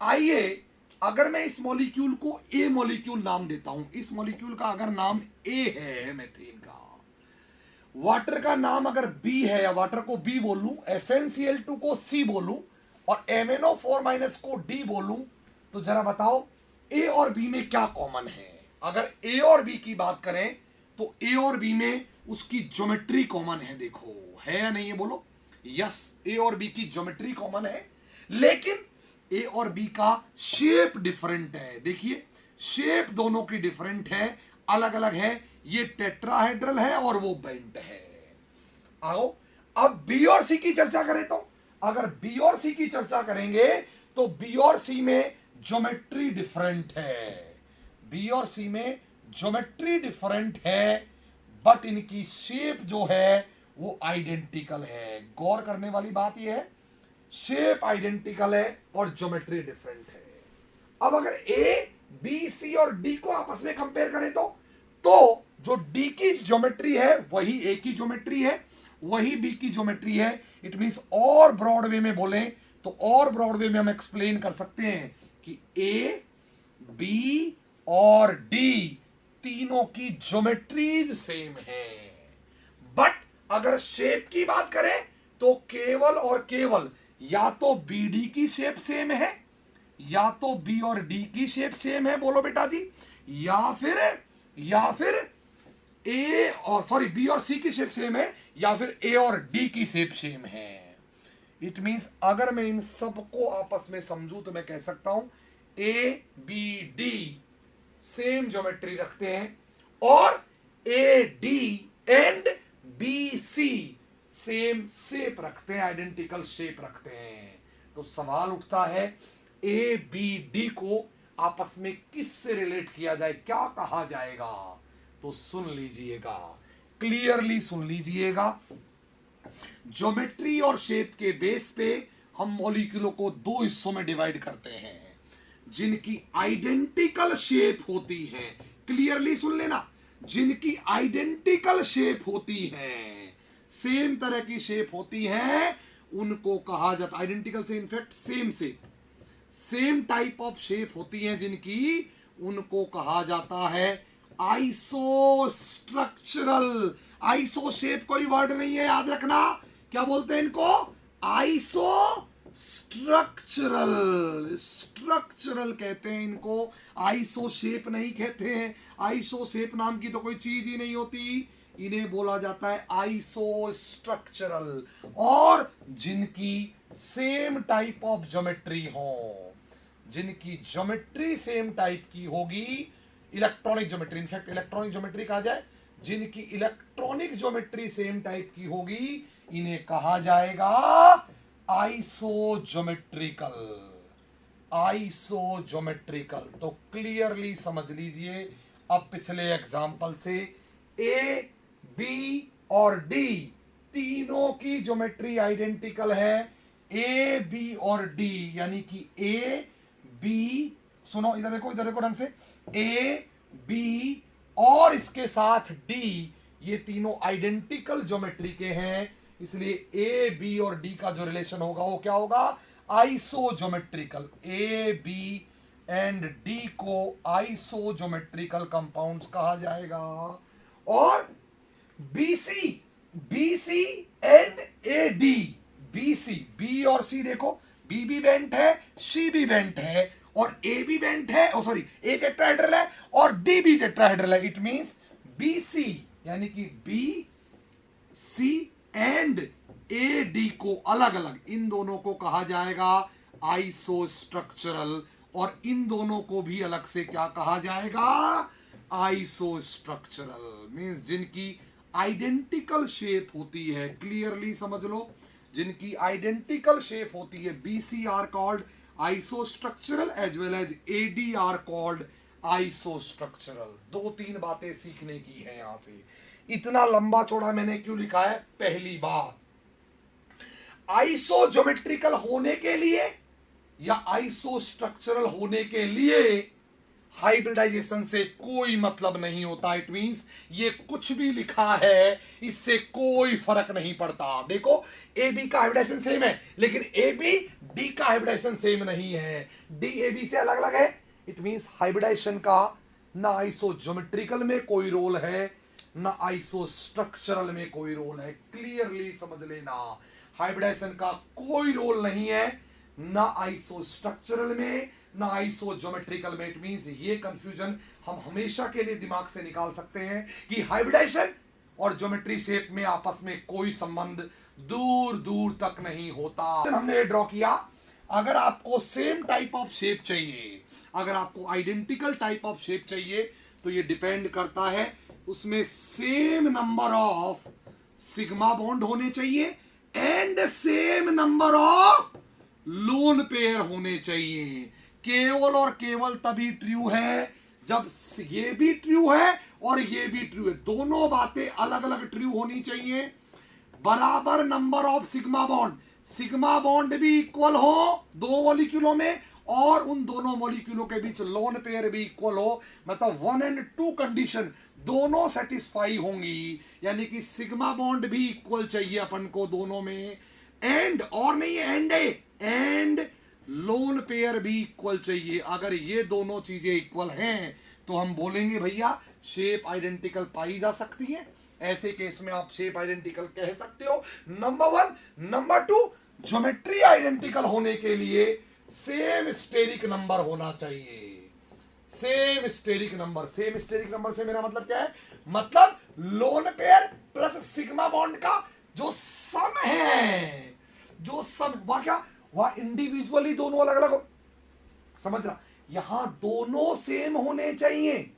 आइए अगर मैं इस मॉलिक्यूल को ए मॉलिक्यूल नाम देता हूं, इस मॉलिक्यूल का अगर नाम ए है मीथेन का, वाटर का नाम अगर बी है या वाटर को बी बोलूं, SnCl2 को सी बोलूं और MnO4- को डी बोलूं, तो जरा बताओ ए और बी में क्या कॉमन है। अगर ए और बी की बात करें तो ए और बी में उसकी ज्योमेट्री कॉमन है। देखो है या नहीं है बोलो। यस, ए और बी की ज्योमेट्री कॉमन है, लेकिन ए और बी का शेप डिफरेंट है। देखिए शेप दोनों की डिफरेंट है, अलग अलग है। ये टेट्राहेड्रल है और वो बेंट है। आओ अब बी और सी की चर्चा करें तो अगर बी और सी की चर्चा करेंगे तो बी और सी में ज्योमेट्री डिफरेंट है। बी और सी में ज्योमेट्री डिफरेंट है, बट इनकी शेप जो है वो आइडेंटिकल है। गौर करने वाली बात यह है, शेप आइडेंटिकल है और ज्योमेट्री डिफरेंट है। अब अगर ए बी सी और डी को आपस में कंपेयर करें तो जो डी की ज्योमेट्री है वही ए की ज्योमेट्री है, वही बी की ज्योमेट्री है। इट मींस और ब्रॉड वे में बोले तो और ब्रॉड वे में हम एक्सप्लेन कर सकते हैं कि ए बी और डी तीनों की ज्योमेट्रीज सेम है। बट अगर शेप की बात करें तो केवल और केवल या तो बी डी की शेप सेम है, या तो बी और डी की शेप सेम है, बोलो बेटा जी, या फिर ए और सॉरी बी और सी की शेप सेम है, या फिर ए और डी की शेप सेम है। इट मींस अगर मैं इन सबको आपस में समझूं तो मैं कह सकता हूं A B D same geometry रखते हैं और A D and B C same shape रखते हैं, आइडेंटिकल शेप रखते हैं। तो सवाल उठता है ए बी डी को आपस में किससे रिलेट किया जाए, क्या कहा जाएगा। तो सुन लीजिएगा, क्लियरली सुन लीजिएगा। ज्योमेट्री और शेप के बेस पे हम मॉलिक्यूलों को दो हिस्सों में डिवाइड करते हैं, जिनकी आइडेंटिकल शेप होती है। क्लियरली सुन लेना, जिनकी आइडेंटिकल शेप होती है, सेम तरह की शेप होती है, उनको कहा जाता, आइडेंटिकल से in fact same shape, same type of shape होती है जिनकी, उनको कहा जाता है आइसो स्ट्रक्चरल। आइसो शेप कोई वर्ड नहीं है, याद रखना। क्या बोलते हैं इनको? Iso structural. स्ट्रक्चरल कहते हैं इनको, आइसो शेप नहीं कहते हैं। आइसो शेप नाम की तो कोई चीज ही नहीं होती, इन्हें बोला जाता है आइसो स्ट्रक्चरल। और जिनकी सेम टाइप ऑफ ज्योमेट्री हो, जिनकी ज्योमेट्री सेम टाइप की होगी, electronic geometry, in fact electronic geometry कहा जाए, जिनकी इलेक्ट्रॉनिक ज्योमेट्री सेम टाइप की होगी, इन्हें कहा जाएगा आइसोज्योमेट्रिकल। आइसोज्योमेट्रिकल। तो क्लियरली समझ लीजिए अब पिछले एग्जाम्पल से, ए बी और डी तीनों की ज्योमेट्री आइडेंटिकल है। ए बी और डी यानी कि ए बी, सुनो इधर देखो ढंग से, ए बी और इसके साथ डी, ये तीनों आइडेंटिकल ज्योमेट्री के हैं, इसलिए ए बी और डी का जो रिलेशन होगा वो क्या होगा? Isogeometrical. A B and D को आइसोज्योमेट्रिकल कंपाउंड्स कहा जाएगा। और BC and A D, BC, B और सी देखो, बी भी बेंट है, सी भी बेंट है, और ए भी बेंट है, ओ सॉरी ए टेट्राहेड्रल है और डी भी टेट्राहेड्रल है। इट मींस बीसी यानी कि B C and A D को अलग अलग, इन दोनों को कहा जाएगा आइसोस्ट्रक्चरल, और इन दोनों को भी अलग से क्या कहा जाएगा? आइसोस्ट्रक्चरल। मींस जिनकी आइडेंटिकल शेप होती है, क्लियरली समझ लो, जिनकी आइडेंटिकल शेप होती है, B C are called isostructural as well as A D are called isostructural. दो तीन बातें सीखने की है यहां से। इतना लंबा चौड़ा मैंने क्यों लिखा है? पहली बात, आइसोज्योमेट्रिकल होने के लिए या आइसोस्ट्रक्चरल होने के लिए हाइब्रिडाइजेशन से कोई मतलब नहीं होता। इट मींस ये कुछ भी लिखा है इससे कोई फर्क नहीं पड़ता। देखो ए बी का हाइब्रिडाइजेशन सेम है, लेकिन ए बी डी का हाइब्रिडाइजेशन सेम नहीं है, डी ए बी से अलग अलग है। इट मींस हाइब्रिडाइजेशन का ना आइसोज्योमेट्रिकल में कोई रोल है ना आइसो स्ट्रक्चरल में कोई रोल है। क्लियरली समझ लेना, हाइब्रिडाइजेशन का कोई रोल नहीं है ना आइसो स्ट्रक्चरल में ना आइसो ज्योमेट्रिकल में। इट मींस ये कंफ्यूजन हम हमेशा के लिए दिमाग से निकाल सकते हैं कि हाइब्रिडाइजेशन और ज्योमेट्री शेप में आपस में कोई संबंध दूर दूर तक नहीं होता। हमने ड्रॉ किया, अगर आपको सेम टाइप ऑफ शेप चाहिए, अगर आपको आइडेंटिकल टाइप ऑफ शेप चाहिए, तो ये डिपेंड करता है उसमें same number of sigma bond होने चाहिए and same number of lone pair होने चाहिए। केवल और केवल तभी ट्रू है जब ये भी ट्रू है और ये भी ट्रू है, दोनों बातें अलग अलग ट्रू होनी चाहिए। बराबर number of sigma bond, sigma bond भी इक्वल हो दो मॉलिक्यूलों में और उन दोनों मॉलिक्यूलों के बीच लोन पेयर भी इक्वल हो, मतलब 1 and 2 कंडीशन दोनों सेटिस्फाई होंगी, यानी कि सिग्मा बॉन्ड भी इक्वल चाहिए अपन को दोनों में, एंड और नहीं एंड लोन पेयर भी इक्वल चाहिए। अगर ये दोनों चीजें इक्वल हैं तो हम बोलेंगे भैया शेप आइडेंटिकल पाई जा सकती है। ऐसे केस में आप शेप आइडेंटिकल कह सकते हो। नंबर 1, नंबर 2, ज्योमेट्री आइडेंटिकल होने के लिए सेम स्टेरिक नंबर होना चाहिए। Same steric number, same steric number से मेरा मतलब क्या है, मतलब lone pair plus sigma bond का जो सम है, जो सम वह क्या, वह इंडिविजुअली दोनों अलग अलग हो, समझ रहा, यहां दोनों सेम होने चाहिए,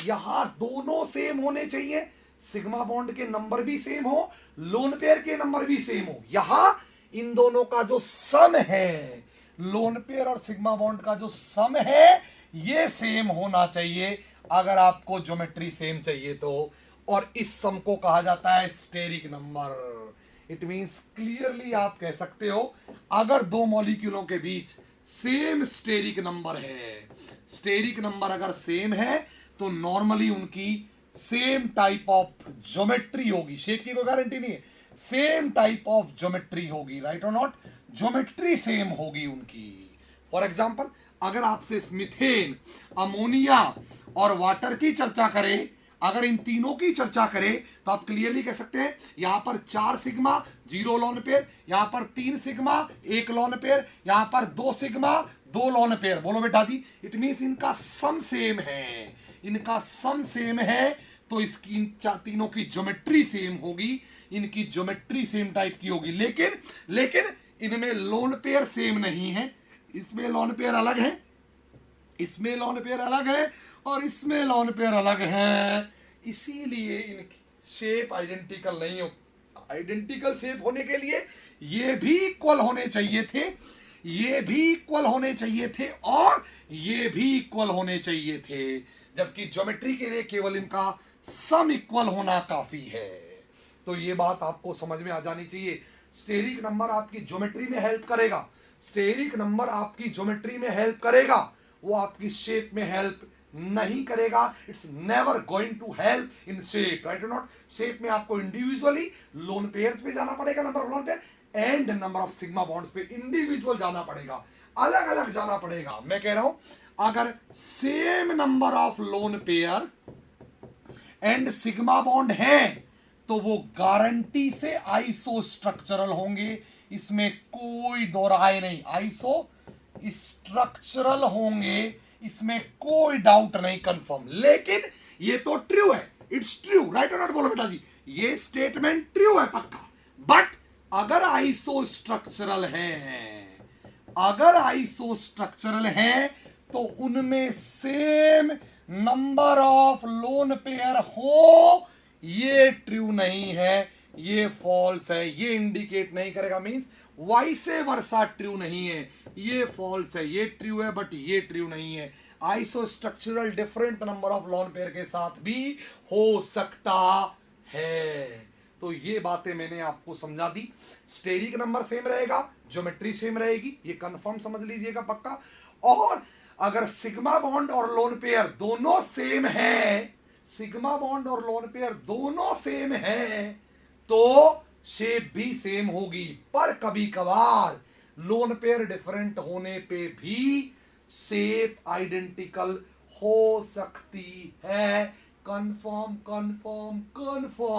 यहां दोनों सेम होने चाहिए, सिग्मा बॉन्ड के नंबर भी सेम हो, लोन पेयर के नंबर भी सेम हो। यहां इन दोनों का जो सम है, लोन पेयर और सिग्मा बॉन्ड का जो सम है, ये सेम होना चाहिए अगर आपको ज्योमेट्री सेम चाहिए तो, और इस सम को कहा जाता है steric number. It means clearly आप कह सकते हो अगर दो मॉलिक्यूलों के बीच सेम स्टेरिक नंबर है, स्टेरिक नंबर अगर सेम है तो नॉर्मली उनकी सेम टाइप ऑफ ज्योमेट्री होगी, शेप की कोई गारंटी नहीं है, सेम टाइप ऑफ ज्योमेट्री होगी, राइट और नॉट, ज्योमेट्री सेम होगी उनकी। फॉर एग्जांपल अगर आपसे मिथेन, अमोनिया और वाटर की चर्चा करें, अगर इन तीनों की चर्चा करें तो आप क्लियरली कह सकते हैं यहां पर 4 सिग्मा 0 लोन पेयर, यहां पर 3 सिग्मा 1 लोन पेयर, यहां पर 2 सिग्मा 2 लोन पेयर। बोलो बेटा जी, इट मींस इनका सम सेम है, इनका सम सेम है तो इसकी इन तीनों की ज्योमेट्री सेम होगी, इनकी ज्योमेट्री सेम टाइप की होगी। लेकिन इनमें लोन पेयर सेम नहीं है, इसमें लोन पेयर अलग है, इसमें लोन पेयर अलग है और इसमें लोन पेयर अलग है, इसीलिए इनकी शेप आइडेंटिकल नहीं हो। आइडेंटिकल शेप होने के लिए ये भी इक्वल होने चाहिए थे, ये भी इक्वल होने चाहिए थे और ये भी इक्वल होने चाहिए थे, जबकि ज्योमेट्री के लिए केवल इनका सम इक्वल होना काफी है। तो ये बात आपको समझ में आ जानी चाहिए। स्टेरिक नंबर आपकी ज्योमेट्री में हेल्प करेगा, स्टेरिक नंबर आपकी ज्योमेट्री में हेल्प करेगा, वो आपकी शेप में हेल्प नहीं करेगा। It's never going to help in shape, right और नॉट। शेप में आपको इंडिविजुअली लोन पेयर्स पे जाना पड़ेगा, number of lone pair, and number of sigma bonds पे इंडिविजुअल जाना पड़ेगा, अलग अलग जाना पड़ेगा। मैं कह रहा हूं अगर same number of lone pair and sigma bond है तो वो गारंटी से आइसो स्ट्रक्चरल होंगे, इसमें कोई दो राय नहीं, आइसो स्ट्रक्चरल होंगे, इसमें कोई डाउट नहीं, कंफर्म। लेकिन ये तो ट्रू है, इट्स ट्रू, राइट और नॉट, बोलो बेटा जी, ये स्टेटमेंट ट्रू है पक्का। बट अगर आइसो स्ट्रक्चरल है, अगर आइसो स्ट्रक्चरल है तो उनमें same number of lone pair हो, ये ट्रू नहीं है, ये फॉल्स है, ये इंडिकेट नहीं करेगा, मींस वाइसे वर्सा ट्रू नहीं है, ये फॉल्स है, ये ट्रू है बट ये ट्रू नहीं है। Iso structural different number of lone pair के साथ भी हो सकता है। तो ये बातें मैंने आपको समझा दी। स्टेरिक नंबर सेम रहेगा, ज्योमेट्री सेम रहेगी, ये कंफर्म समझ लीजिएगा पक्का। और अगर सिग्मा बॉन्ड और लोन पेयर दोनों सेम है, सिग्मा बॉन्ड और लोन पेयर दोनों सेम है, तो शेप भी सेम होगी। पर कभी कभार लोन पेयर डिफरेंट होने पे भी शेप आइडेंटिकल हो सकती है। Confirm confirm confirm.